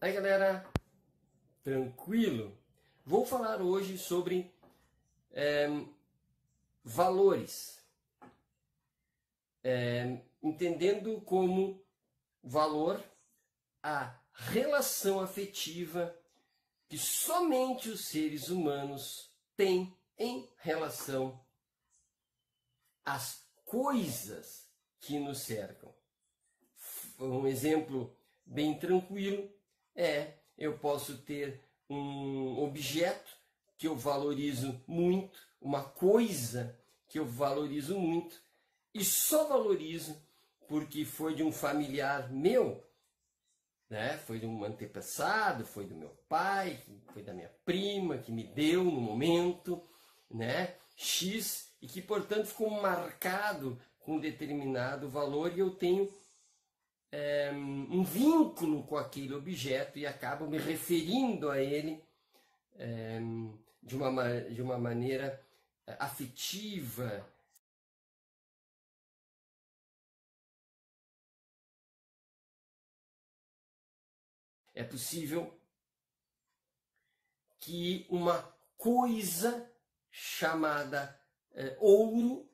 Aí galera, tranquilo? Vou falar hoje sobre valores, entendendo como valor a relação afetiva que somente os seres humanos têm em relação às coisas que nos cercam. Um exemplo bem tranquilo eu posso ter um objeto que eu valorizo muito, uma coisa que eu valorizo muito, e só valorizo porque foi de um familiar meu, né? Foi de um antepassado, foi do meu pai, foi da minha prima, que me deu no momento, né? X, e que portanto ficou marcado com um determinado valor, e eu tenho um vínculo com aquele objeto e acabo me referindo a ele de uma maneira afetiva. É possível que uma coisa chamada ouro,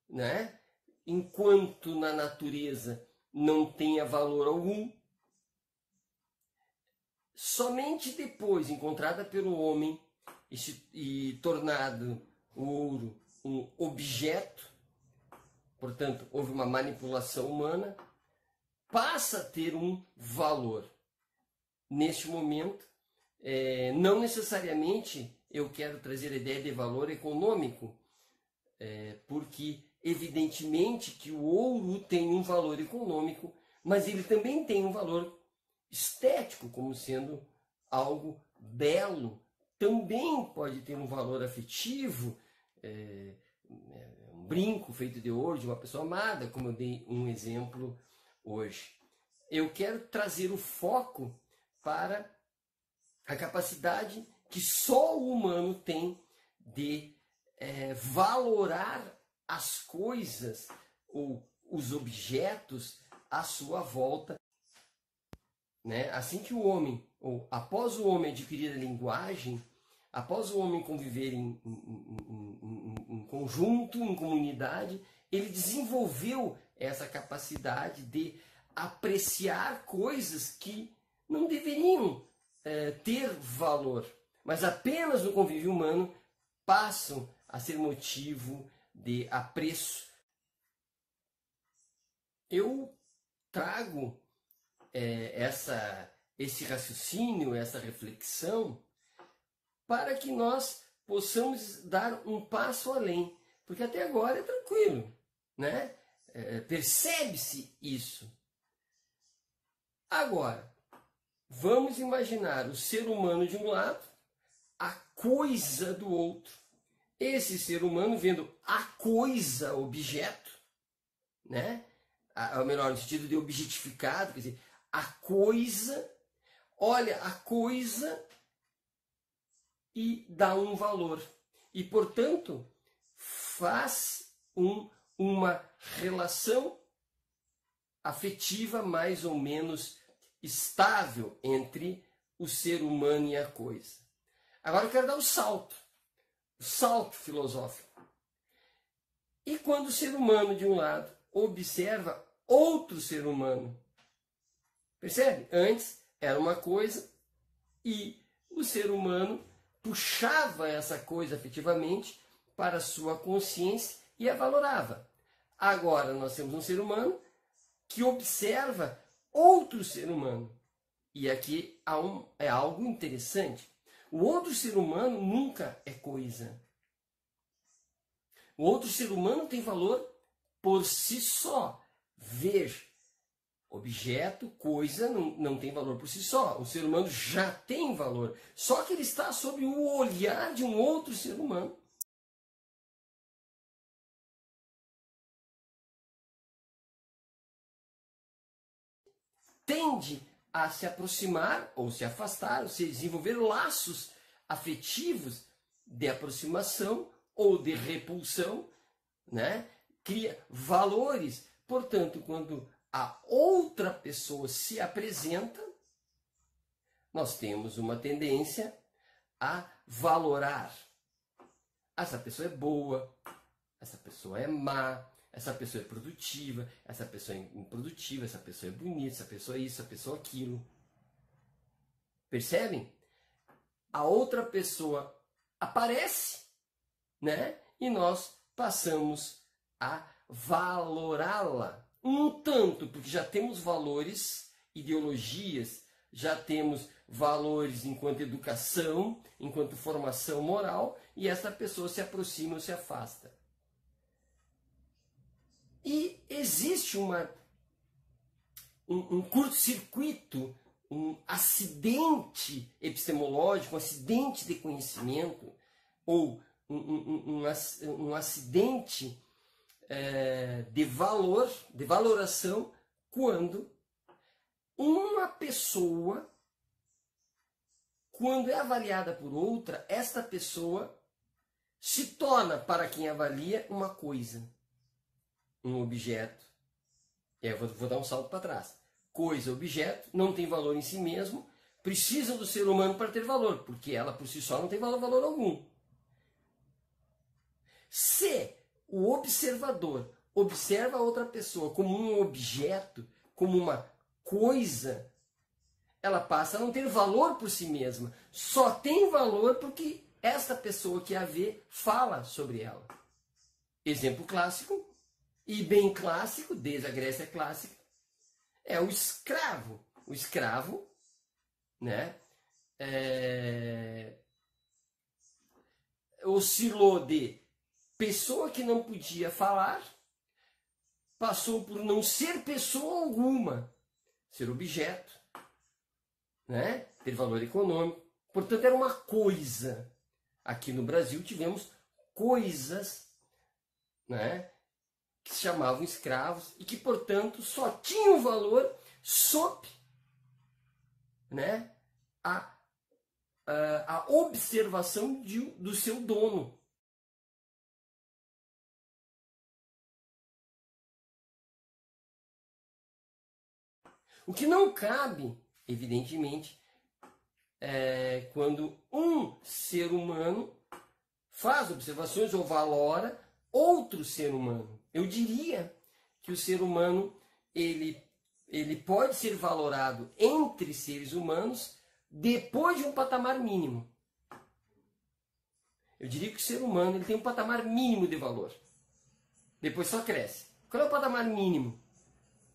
né, enquanto na natureza não tenha valor algum, somente depois encontrada pelo homem e tornado o ouro um objeto, portanto houve uma manipulação humana, passa a ter um valor. Neste momento, não necessariamente eu quero trazer a ideia de valor econômico, porque evidentemente que o ouro tem um valor econômico, mas ele também tem um valor estético, como sendo algo belo. Também pode ter um valor afetivo, um brinco feito de ouro de uma pessoa amada, como eu dei um exemplo hoje. Eu quero trazer o foco para a capacidade que só o humano tem de valorar as coisas ou os objetos à sua volta, né? Assim que o homem, ou após o homem adquirir a linguagem, após o homem conviver em conjunto, em comunidade, ele desenvolveu essa capacidade de apreciar coisas que não deveriam ter valor, mas apenas no convívio humano passam a ser motivo de apreço. Eu trago esse raciocínio, essa reflexão, para que nós possamos dar um passo além, porque até agora é tranquilo, né? Percebe-se isso. Agora, vamos imaginar o ser humano de um lado, a coisa do outro. Esse ser humano vendo a coisa, objeto, né? Ou melhor, no sentido de objetificado, quer dizer, a coisa, olha a coisa e dá um valor. E, portanto, faz uma relação afetiva mais ou menos estável entre o ser humano e a coisa. Agora eu quero dar o salto filosófico. E quando o ser humano, de um lado, observa outro ser humano, percebe? Antes era uma coisa e o ser humano puxava essa coisa afetivamente para a sua consciência e a valorava. Agora nós temos um ser humano que observa outro ser humano. E aqui é algo interessante. O outro ser humano nunca é coisa. O outro ser humano tem valor por si só. Ver, objeto, coisa, não tem valor por si só. O ser humano já tem valor. Só que ele está sob o olhar de um outro ser humano. Tende a se aproximar ou se afastar, ou se desenvolver laços afetivos de aproximação ou de repulsão, né? Cria valores. Portanto, quando a outra pessoa se apresenta, nós temos uma tendência a valorar. Essa pessoa é boa, essa pessoa é má, essa pessoa é produtiva, essa pessoa é improdutiva, essa pessoa é bonita, essa pessoa é isso, essa pessoa é aquilo. Percebem? A outra pessoa aparece, né? E nós passamos a valorá-la. Um tanto, porque já temos valores, ideologias, já temos valores enquanto educação, enquanto formação moral, e essa pessoa se aproxima ou se afasta. E existe um curto-circuito, um acidente epistemológico, um acidente de conhecimento, ou um acidente de valor, de valoração, quando uma pessoa, quando é avaliada por outra, esta pessoa se torna, para quem avalia, uma coisa, um objeto. Eu vou dar um salto para trás. Coisa, objeto, não tem valor em si mesmo, precisam do ser humano para ter valor, porque ela por si só não tem valor algum. Se o observador observa a outra pessoa como um objeto, como uma coisa, ela passa a não ter valor por si mesma. Só tem valor porque esta pessoa que a vê fala sobre ela. Exemplo clássico, e bem clássico, desde a Grécia clássica, é o escravo. O escravo, né, oscilou de pessoa que não podia falar, passou por não ser pessoa alguma, ser objeto, né, ter valor econômico. Portanto, era uma coisa. Aqui no Brasil tivemos coisas, né, que se chamavam escravos e que, portanto, só tinham valor sob, né, a observação do seu dono. O que não cabe, evidentemente, é quando um ser humano faz observações ou valora outro ser humano. Eu diria que o ser humano ele pode ser valorado entre seres humanos depois de um patamar mínimo. Eu diria que o ser humano ele tem um patamar mínimo de valor. Depois só cresce. Qual é o patamar mínimo?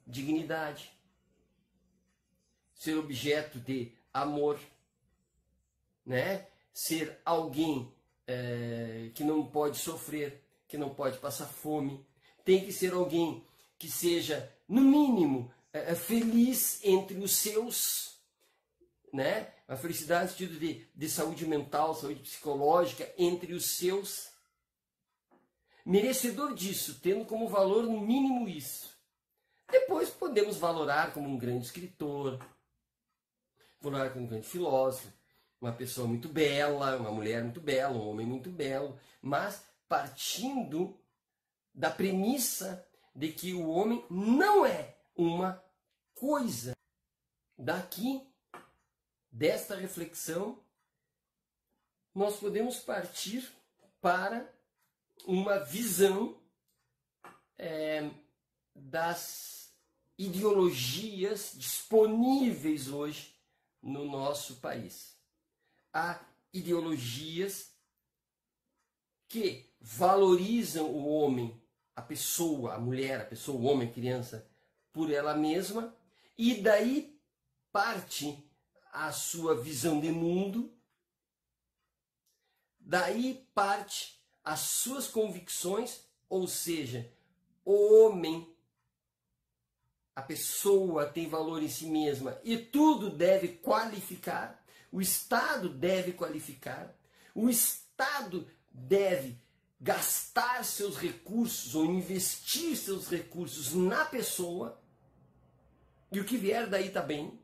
Dignidade. Ser objeto de amor, né? Ser alguém que não pode sofrer, que não pode passar fome. Tem que ser alguém que seja, no mínimo, feliz entre os seus, né? A felicidade no sentido de saúde mental, saúde psicológica, entre os seus. Merecedor disso, tendo como valor, no mínimo, isso. Depois podemos valorar como um grande escritor, valorar como um grande filósofo, uma pessoa muito bela, uma mulher muito bela, um homem muito belo, mas partindo da premissa de que o homem não é uma coisa. Daqui, desta reflexão, nós podemos partir para uma visão das ideologias disponíveis hoje no nosso país. Há ideologias que valorizam o homem, a pessoa, a mulher, a pessoa, o homem, a criança, por ela mesma, e daí parte a sua visão de mundo, daí parte as suas convicções, ou seja, o homem, a pessoa tem valor em si mesma e tudo deve qualificar, o Estado deve qualificar, o Estado deve gastar seus recursos ou investir seus recursos na pessoa, e o que vier daí está bem,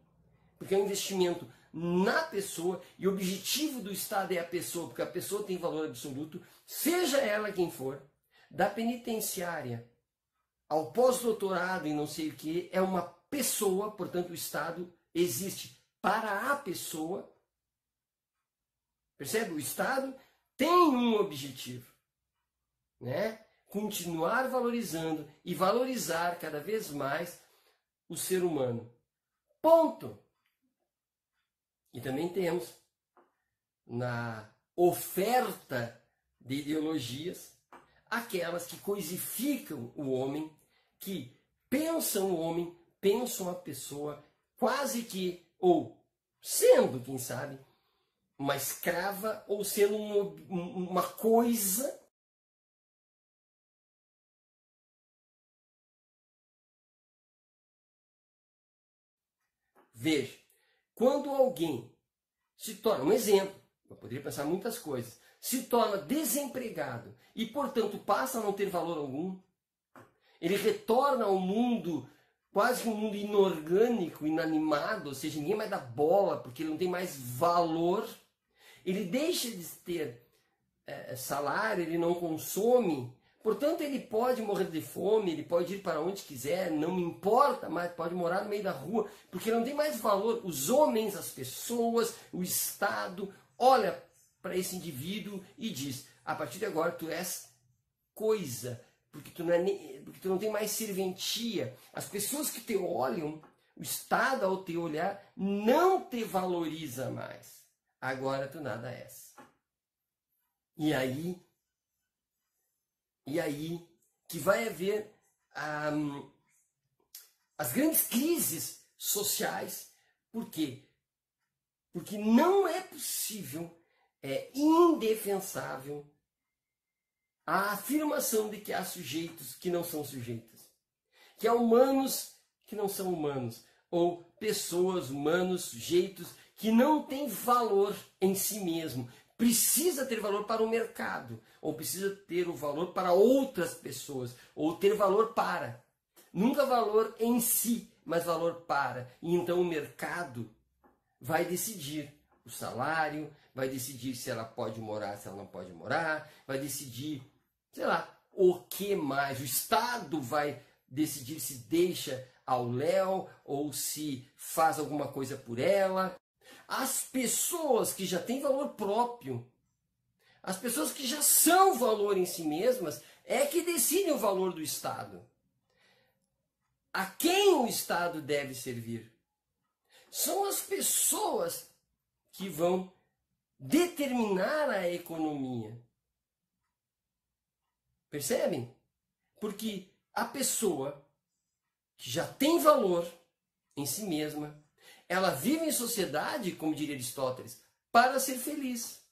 porque é um investimento na pessoa, e o objetivo do Estado é a pessoa, porque a pessoa tem valor absoluto, seja ela quem for, da penitenciária ao pós-doutorado e não sei o que, é uma pessoa, portanto o Estado existe para a pessoa. Percebe? O Estado tem um objetivo, né? Continuar valorizando e valorizar cada vez mais o ser humano. Ponto. E também temos na oferta de ideologias aquelas que coisificam o homem, que pensam o homem, pensam a pessoa quase que, ou sendo, quem sabe, uma escrava ou sendo uma coisa Veja, quando alguém se torna, um exemplo, eu poderia pensar muitas coisas, se torna desempregado e, portanto, passa a não ter valor algum, ele retorna ao mundo, quase que um mundo inorgânico, inanimado, ou seja, ninguém mais dá bola, porque ele não tem mais valor, ele deixa de ter salário, ele não consome, portanto ele pode morrer de fome, ele pode ir para onde quiser, não me importa mais, pode morar no meio da rua, porque não tem mais valor. Os homens, as pessoas, o Estado, olha para esse indivíduo e diz, a partir de agora tu és coisa, porque tu não tem mais serventia. As pessoas que te olham, o Estado ao te olhar, não te valoriza mais. Agora tu nada és. E aí que vai haver as grandes crises sociais. Por quê? Porque não é possível, é indefensável a afirmação de que há sujeitos que não são sujeitos, que há humanos que não são humanos, ou pessoas, humanos, sujeitos que não têm valor em si mesmo. Precisa ter valor para o mercado, ou precisa ter o valor para outras pessoas, ou ter valor para. Nunca valor em si, mas valor para. E então o mercado vai decidir o salário, vai decidir se ela pode morar, se ela não pode morar, vai decidir, sei lá, o que mais. O Estado vai decidir se deixa ao léu ou se faz alguma coisa por ela. As pessoas que já têm valor próprio, as pessoas que já são valor em si mesmas, é que decidem o valor do Estado. A quem o Estado deve servir? São as pessoas que vão determinar a economia. Percebem? Porque a pessoa que já tem valor em si mesma, ela vive em sociedade, como diria Aristóteles, para ser feliz.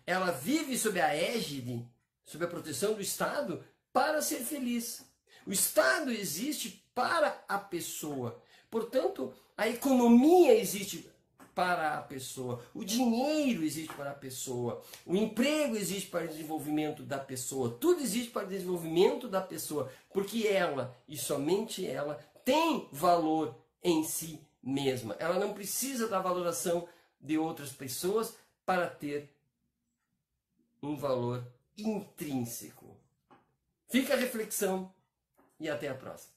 Ela vive sob a égide, sob a proteção do Estado, para ser feliz. O Estado existe para a pessoa. Portanto, a economia existe para a pessoa. O dinheiro existe para a pessoa. O emprego existe para o desenvolvimento da pessoa. Tudo existe para o desenvolvimento da pessoa. Porque ela, e somente ela, tem valor em si mesma. Ela não precisa da valoração de outras pessoas para ter um valor intrínseco. Fica a reflexão e até a próxima.